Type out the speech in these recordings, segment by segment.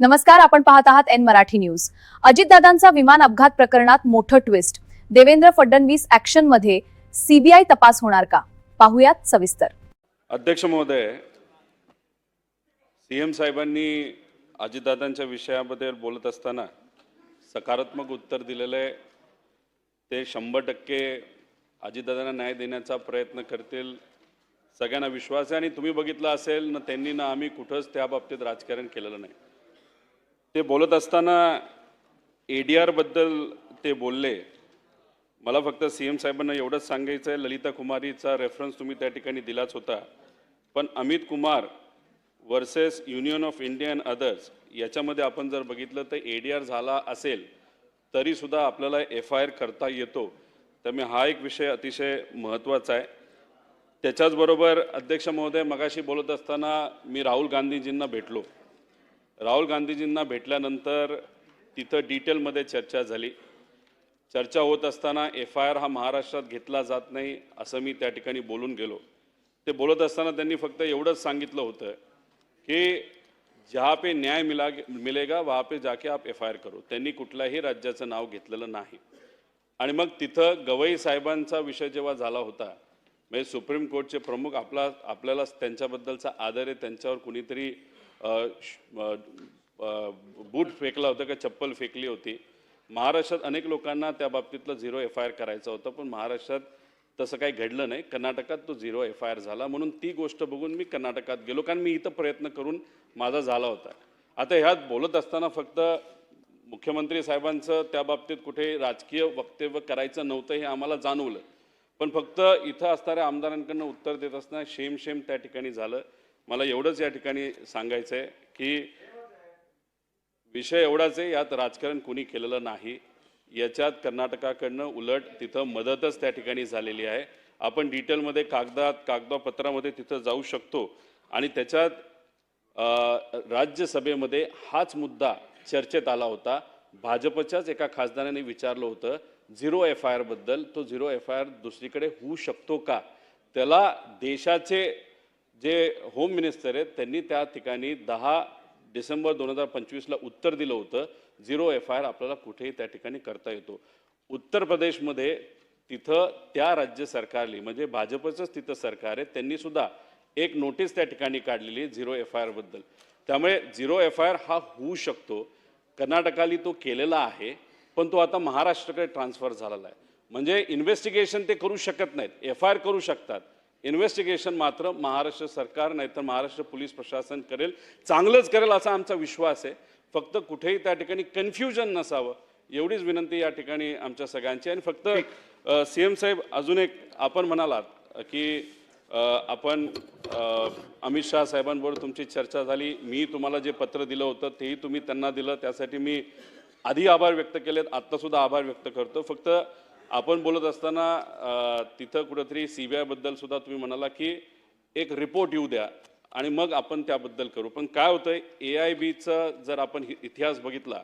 नमस्कार, आपण पाहत आहात एन मराठी न्यूज। अजितदादांचा विमान अपघात प्रकरणात मोठं ट्विस्ट। देवेंद्र फडणवीस ऍक्शन मध्ये सीबीआय तपास होणार का? पाहुयात सविस्तर। अध्यक्ष महोदय, सीएम साहेबांनी अजितदादांच्या विषयाबद्दल बोलत असताना सकारात्मक उत्तर दिलेले ते 100% अजितदादांना न्याय देण्याचा प्रयत्न करतील, सगळ्यांना विश्वास आहे। आणि तुम्ही बघितलं असेल ना, त्यांनी ना आम्ही कुठंच त्या बाबतीत राजकारण केलेलं नाही। ते बोलत असताना एडीआर बद्दल ते बोलले। मला फक्त सीएम साहेबांना एवढंच सांगायचं आहे, ललिता कुमारीचा रेफरन्स तुम्ही त्या ठिकाणी दिलाच होता, पण Amit Kumar versus union of India and others याच्यामध्ये आपण जर बघितलं तर एडीआर झाला असेल तरी सुद्धा आपल्याला एफआयआर करता येतो। त्यामुळे हा एक विषय अतिशय महत्त्वाचा आहे। त्याच्याचबरोबर अध्यक्ष महोदय, मगाशी बोलत असताना मी राहुल गांधीजींना भेटलो। राहुल गांधीजींना भेटल्यानंतर तिथं डिटेलमध्ये चर्चा झाली। चर्चा होत असताना एफआयआर हा महाराष्ट्रात घेतला जात नाही असं मी त्या ठिकाणी बोलून गेलो। ते बोलत असताना त्यांनी फक्त एवढंच सांगितलं होतं की जहाँ पे न्याय मिलेगा वहाँ पे जाके आप एफआयआर करो। त्यांनी कुठल्याही राज्याचं नाव घेतलेलं नाही। आणि मग तिथं गवई साहेबांचा विषय जेव्हा झाला होता, म्हणजे सुप्रीम कोर्टचे प्रमुख, आपल्याला त्यांच्याबद्दलचा आदर आहे, त्यांच्यावर कुणीतरी बूट फेकला होता का चप्पल फेकली होती। महाराष्ट्रात अनेक लोकांना त्या बाबतीतलं 0 एफआयआर करायचं होतं, पण महाराष्ट्रात तसं काही घडलं नाही। कर्नाटकात तो 0 एफआयआर झाला, म्हणून ती गोष्ट बघून मी कर्नाटकात गेलो, कारण मी इथं प्रयत्न करून माझा झाला होता। आता ह्यात बोलत असताना फक्त मुख्यमंत्री साहेबांचं त्या बाबतीत कुठे राजकीय वक्तव्य करायचं नव्हतं हे आम्हाला जाणवलं, पण फक्त इथं असणाऱ्या आमदारांकडनं उत्तर देत असताना शेम त्या ठिकाणी झालं। मला एवढंच या ठिकाणी सांगायचं आहे की विषय एवढाच आहे, यात राजकारण कोणी केलेलं नाही। याच्यात कर्नाटकाकडनं उलट तिथं मदतच त्या ठिकाणी झालेली आहे। आपण डिटेलमध्ये कागदपत्रामध्ये तिथं जाऊ शकतो। आणि त्याच्यात राज्यसभेमध्ये हाच मुद्दा चर्चेत आला होता। भाजपच्याच एका खासदाराने विचारलं होतं 0 एफआयआर बद्दल, तो 0 एफआयआर दुसरीकडे होऊ शकतो का? त्याला देशाचे जे होम मिनिस्टर आहेत त्यांनी त्या ठिकाणी 10 डिसेंबर 2025ला उत्तर दिलं होतं, 0 एफआयआर आपल्याला कुठेही त्या ठिकाणी करता येतो। उत्तर प्रदेशमध्ये तिथं त्या राज्य सरकारली, म्हणजे भाजपचंच तिथं सरकार आहे, त्यांनी सुद्धा एक नोटीस त्या ठिकाणी काढलेली 0 एफआयआर बद्दल। त्यामुळे 0 एफआयआर हा होऊ शकतो। कर्नाटकाली तो केलेला आहे, पण तो आता महाराष्ट्राकडे ट्रान्सफर झालेला आहे। म्हणजे इन्व्हेस्टिगेशन ते करू शकत नाहीत, एफआयआर करू शकतात, इन्व्हेस्टिगेशन मात्र महाराष्ट्र सरकार नाहीतर महाराष्ट्र पोलीस प्रशासन करेल, चांगलंच करेल असा आमचा विश्वास आहे। फक्त कुठेही त्या ठिकाणी कन्फ्युजन नसावं एवढीच विनंती या ठिकाणी आमच्या सगळ्यांची। आणि फक्त सीएम साहेब, अजून एक आपण म्हणालात की आपण अमित शाह साहेबांबरोबर तुमची चर्चा झाली, मी तुम्हाला जे पत्र दिलं होतं तेही तुम्ही त्यांना दिलं, त्यासाठी मी आधी आभार व्यक्त केलेत, आत्तासुद्धा आभार व्यक्त करतो। फक्त आपण बोलत असताना तिथं कुठंतरी सीबीआय बद्दल सुद्धा तुम्ही म्हणाला की एक रिपोर्ट येऊ द्या आणि मग आपण त्याबद्दल करू। पण काय होतंय, AIBचा जर आपण इतिहास बघितला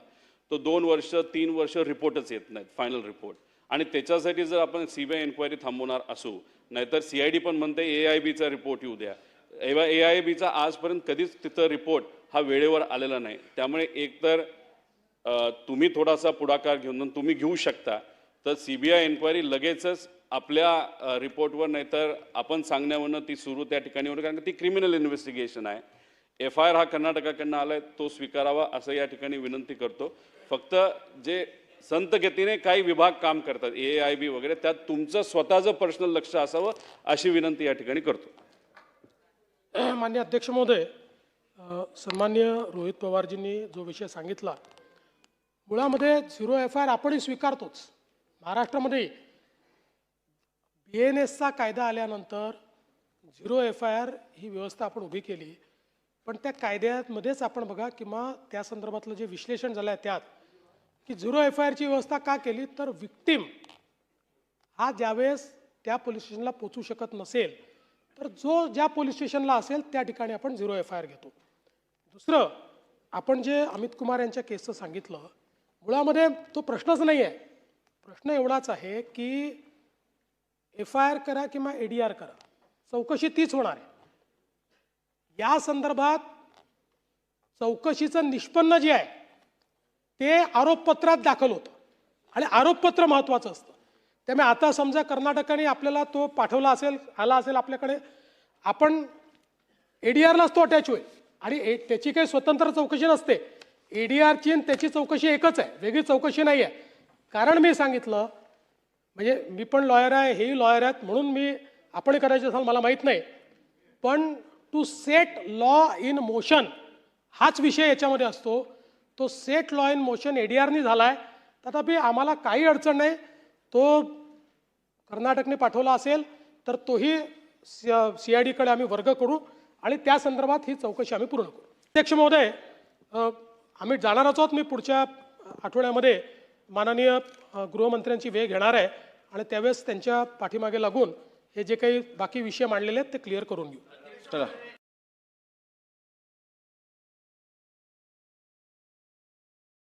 तो 2 वर्ष 3 वर्ष रिपोर्टच येत नाहीत, फायनल रिपोर्ट। आणि त्याच्यासाठी जर आपण सीबीआय इन्क्वायरी थांबवणार असू, नाहीतर CID पण म्हणते AIBचा रिपोर्ट येऊ द्या, AIBचा आजपर्यंत कधीच तिथं रिपोर्ट हा वेळेवर आलेला नाही। त्यामुळे एकतर तुम्ही थोडासा पुढाकार घेऊन तुम्ही घेऊ शकता, तर सीबीआय इन्क्वायरी लगेचच आपल्या रिपोर्टवर नाहीतर आपण सांगण्यावरनं ती सुरू त्या ठिकाणी होणार, कारण ती क्रिमिनल इन्व्हेस्टिगेशन आहे। एफआयआर हा कर्नाटकाकडनं आलाय, तो स्वीकारावा असं या ठिकाणी विनंती करतो। फक्त जे संत गतीने काही विभाग काम करतात, AIB वगैरे, त्यात तुमचं स्वतःचं पर्सनल लक्ष असावं अशी विनंती या ठिकाणी करतो। माननीय अध्यक्ष महोदय, सन्माननीय रोहित पवारजींनी जो विषय सांगितला, मुळामध्ये 0 एफआयआर आपणही स्वीकारतोच। महाराष्ट्रामध्ये BNSचा कायदा आल्यानंतर 0 एफआयआर ही व्यवस्था आपण उभी केली, पण त्या कायद्यामध्येच आपण बघा किंवा त्या संदर्भातलं जे विश्लेषण झालं आहे त्यात की 0 एफआयआरची व्यवस्था का केली, तर विक्टिम हा ज्यावेळेस त्या पोलीस स्टेशनला पोचू शकत नसेल तर जो ज्या पोलीस स्टेशनला असेल त्या ठिकाणी आपण 0 एफआयआर घेतो। दुसरं, आपण जे अमित कुमार यांच्या केसचं सांगितलं, मुळामध्ये तो प्रश्नच नाही आहे। प्रश्न एवढाच आहे की एफआयआर करा किंवा ADR करा, चौकशी तीच होणार आहे। या संदर्भात चौकशीचं निष्पन्न जे आहे ते आरोपपत्रात दाखल होतं आणि आरोपपत्र महत्त्वाचं असतं. त्यामुळे आता समजा कर्नाटकाने आपल्याला तो पाठवला असेल, आला असेल आपल्याकडे, आपण ADRलाच तो अटॅच होईल आणि त्याची काही स्वतंत्र चौकशी नसते. ADRची आणि त्याची चौकशी एकच आहे, वेगळी चौकशी नाही आहे. कारण मी सांगितलं, म्हणजे मी पण लॉयर आहे, हेही लॉयर आहेत, म्हणून आपण करायचं असाल मला माहीत नाही, पण to set law in motion हाच विषय याच्यामध्ये असतो. तो सेट लॉ इन मोशन ADRनी झाला आहे. तथापि आम्हाला काही अडचण नाही. तो कर्नाटकने पाठवला असेल तर तोही CIDकडे आम्ही वर्ग करू आणि त्या संदर्भात ही चौकशी आम्ही पूर्ण करू. अध्यक्ष महोदय, आम्ही जाणारच आहोत. मी पुढच्या आठवड्यामध्ये माननीय गृहमंत्र्यांची वेळ घेणार आहे आणि त्यावेळेस त्यांच्या पाठीमागे लागून हे जे काही बाकी विषय मांडलेले आहेत ते क्लिअर करून घेऊ. चला.